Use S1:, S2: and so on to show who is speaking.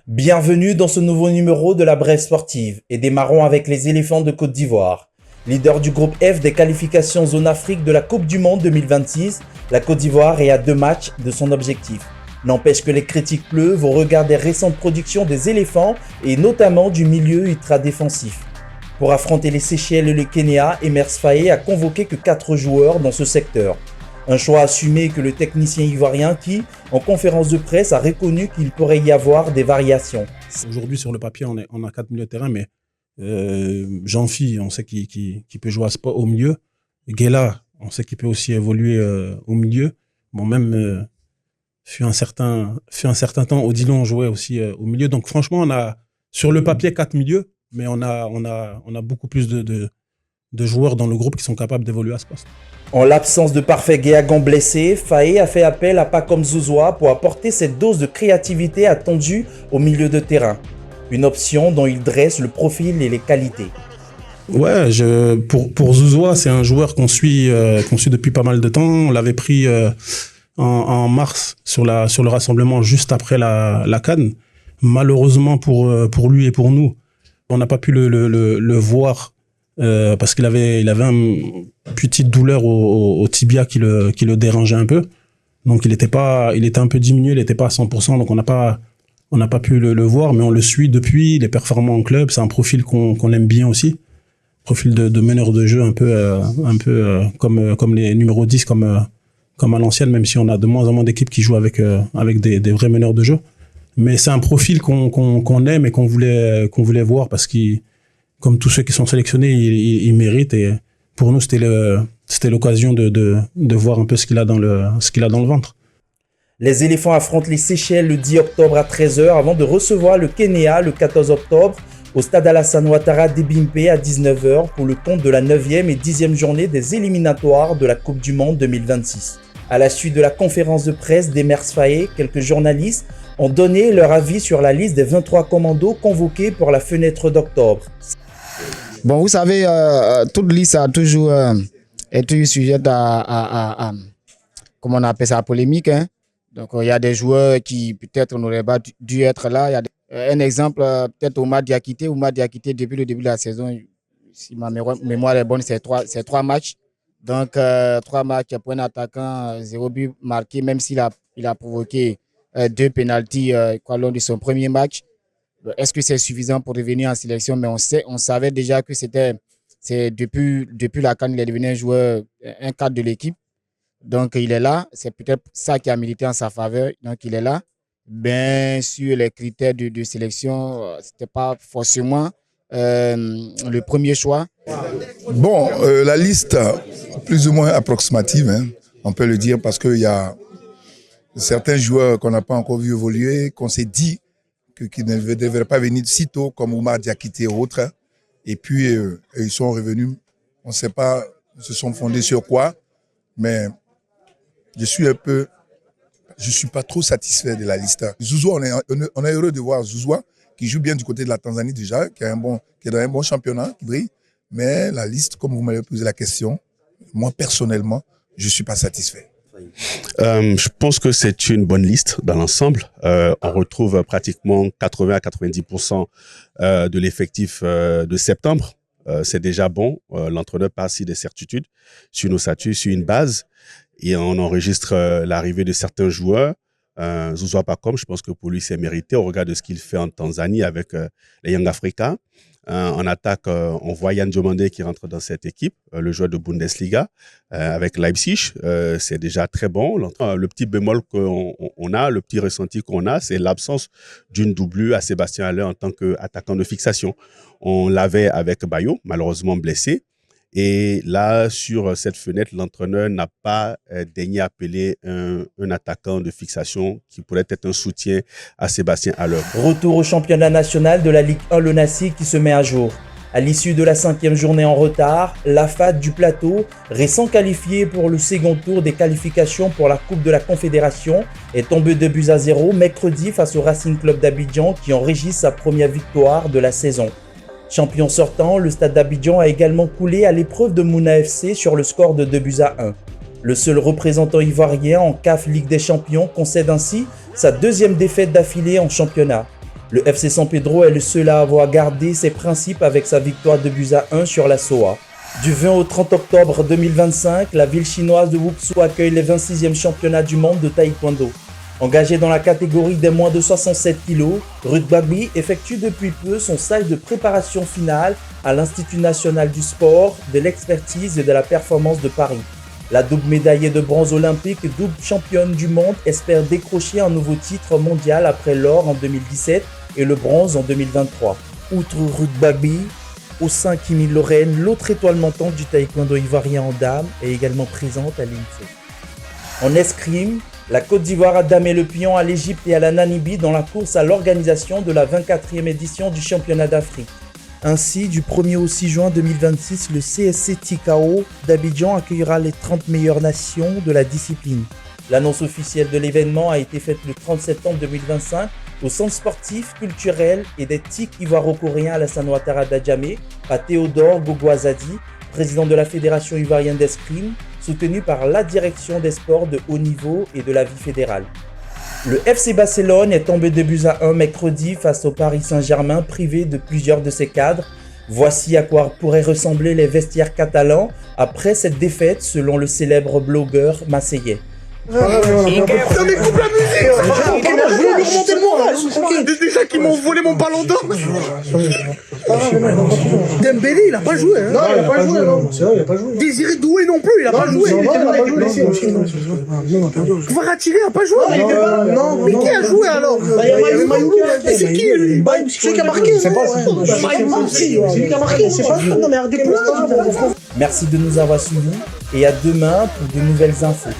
S1: Bienvenue dans ce nouveau numéro de la Brève sportive et démarrons avec les éléphants de Côte d'Ivoire. Leader du groupe F des qualifications zone Afrique de la Coupe du Monde 2026, la Côte d'Ivoire est à 2 matchs de son objectif. N'empêche que les critiques pleuvent au regard des récentes productions des éléphants et notamment du milieu ultra-défensif. Pour affronter les Seychelles et le Kenya, Emers Faé a convoqué que 4 joueurs dans ce secteur. Un choix assumé que le technicien ivoirien qui, en conférence de presse, a reconnu qu'il pourrait y avoir des variations.
S2: Aujourd'hui, sur le papier, on a 4 milieux de terrain, mais Jean-Phi, on sait qu'il peut jouer au milieu. Guela, on sait qu'il peut aussi évoluer au milieu. Bon, même fut un certain temps, Odilon jouait aussi au milieu. Donc franchement, on a sur le papier 4 milieux, mais on a beaucoup plus de joueurs dans le groupe qui sont capables d'évoluer à ce poste.
S1: En l'absence de parfait Guéagan blessé, Faé a fait appel à Pacome Zouzoua pour apporter cette dose de créativité attendue au milieu de terrain. Une option dont il dresse le profil et les qualités.
S2: Ouais, pour Zouzoua, c'est un joueur qu'on suit depuis pas mal de temps. On l'avait pris en mars sur le rassemblement juste après la CAN. Malheureusement pour lui et pour nous, on n'a pas pu le voir parce qu'il avait une petite douleur au tibia qui le dérangeait un peu. Donc il était un peu diminué, il n'était pas à 100%, donc on n'a pas pu le voir, mais on le suit depuis, il est performant en club, c'est un profil qu'on aime bien aussi. Profil de meneur de jeu un peu comme les numéros 10, comme à l'ancienne, même si on a de moins en moins d'équipes qui jouent avec des vrais meneurs de jeu. Mais c'est un profil qu'on aime et qu'on voulait voir parce qu'il, comme tous ceux qui sont sélectionnés, il mérite. Et pour nous, c'était l'occasion de voir un peu ce qu'il a dans le ventre.
S1: Les éléphants affrontent les Seychelles le 10 octobre à 13h avant de recevoir le Kenya le 14 octobre au stade Alassane Ouattara d'Ebimpe à 19h pour le compte de la 9e et 10e journée des éliminatoires de la Coupe du Monde 2026. À la suite de la conférence de presse d'Emers Faé, quelques journalistes ont donné leur avis sur la liste des 23 commandos convoqués pour la fenêtre d'octobre.
S3: Bon, vous savez, toute liste a toujours été sujette à comment on appelle ça, polémique. Hein? Donc, il y a des joueurs qui peut-être n'auraient pas dû être là. Il y a un exemple, peut-être Oumar Diakité. Oumar Diakité, depuis le début de la saison, si ma mémoire est bonne, c'est 3 matchs. Donc, 3 matchs pour un attaquant, 0 but marqué, même s'il a provoqué 2 pénaltys lors de son premier match. Est-ce que c'est suffisant pour revenir en sélection? Mais on savait déjà que c'est depuis la CAN, il est devenu un cadre de l'équipe. Donc, il est là. C'est peut-être ça qui a milité en sa faveur. Donc, il est là. Ben, sur les critères de sélection, ce n'était pas forcément le premier choix.
S4: Bon, la liste plus ou moins approximative, hein, on peut le dire, parce qu'il y a certains joueurs qu'on n'a pas encore vu évoluer, qu'on s'est dit qui ne devraient pas venir si tôt, comme Oumar Diakité et autres. Et puis, ils sont revenus. On ne sait pas, ils se sont fondés sur quoi, mais je suis pas trop satisfait de la liste. Zouzoua, on est heureux de voir Zouzoua, qui joue bien du côté de la Tanzanie déjà, qui est dans un bon championnat, qui brille. Mais la liste, comme vous m'avez posé la question, moi, personnellement, je ne suis pas satisfait.
S5: Je pense que c'est une bonne liste dans l'ensemble. On retrouve pratiquement 80 à 90% de l'effectif de septembre. C'est déjà bon. L'entraîneur part sur des certitudes, sur nos statuts, sur une base. Et on enregistre l'arrivée de certains joueurs. Zouzoua Pacome, je pense que pour lui, c'est mérité au regard de ce qu'il fait en Tanzanie avec les Young Africa. En attaque, on voit Yann Diomandé qui rentre dans cette équipe, le joueur de Bundesliga, avec Leipzig. C'est déjà très bon. Le petit bémol qu'on a, le petit ressenti qu'on a, c'est l'absence d'une doublure à Sébastien Haller en tant qu'attaquant de fixation. On l'avait avec Bayo, malheureusement blessé. Et là, sur cette fenêtre, l'entraîneur n'a pas daigné appeler un attaquant de fixation qui pourrait être un soutien à Sébastien Haller.
S1: Retour au championnat national de la Ligue 1 Le Nassi qui se met à jour. À l'issue de la 5e journée en retard, l'AFAD du Plateau, récent qualifié pour le second tour des qualifications pour la Coupe de la Confédération, est tombé 2-0 mercredi face au Racing Club d'Abidjan qui enregistre sa première victoire de la saison. Champion sortant, le Stade d'Abidjan a également coulé à l'épreuve de Mouna FC sur le score de 2-1. Le seul représentant ivoirien en CAF Ligue des Champions concède ainsi sa 2e défaite d'affilée en championnat. Le FC San Pedro est le seul à avoir gardé ses principes avec sa victoire de buts à 1 sur la SOA. Du 20 au 30 octobre 2025, la ville chinoise de Wuxi accueille les 26e championnats du monde de taekwondo. Engagé dans la catégorie des moins de 67 kg, Ruud Bagby effectue depuis peu son stage de préparation finale à l'Institut national du sport, de l'expertise et de la performance de Paris. La double médaillée de bronze olympique et double championne du monde espère décrocher un nouveau titre mondial après l'or en 2017 et le bronze en 2023. Outre Ruud Bagby, au sein Kimi Lorraine, l'autre étoile montante du taekwondo ivoirien en dames, est également présente à l'INSEE. En escrime, la Côte d'Ivoire a damé le pion à l'Égypte et à la Namibie dans la course à l'organisation de la 24e édition du championnat d'Afrique. Ainsi, du 1er au 6 juin 2026, le CSC Tikao d'Abidjan accueillera les 30 meilleures nations de la discipline. L'annonce officielle de l'événement a été faite le 30 septembre 2025 au centre sportif, culturel et des TIC ivoiro-coréens Alassane Ouattara d'Adjamé par Théodore Gogoazadi, président de la Fédération ivoirienne d'escrime, soutenu par la direction des sports de haut niveau et de la vie fédérale. Le FC Barcelone est tombé de buts à 1 mercredi face au Paris Saint-Germain, privé de plusieurs de ses cadres. Voici à quoi pourraient ressembler les vestiaires catalans après cette défaite, selon le célèbre blogueur marseillais.
S6: Non mais coupe la musique. Je vais lui remonter le moral. Déjà qu'ils m'ont volé mon ballon d'or. Dembélé il a pas joué hein.
S7: Non il a pas joué non. C'est vrai il a pas joué.
S6: Désiré Doué non plus il a pas joué. Kvaratskhelia il a pas joué. Non mais qui a joué alors? Il y a Mayoulou. C'est qui lui? Celui qui a marqué. C'est pas celui qui a marqué. C'est pas non mais arrêtez pas.
S1: Merci de nous avoir suivis et à demain pour de nouvelles infos.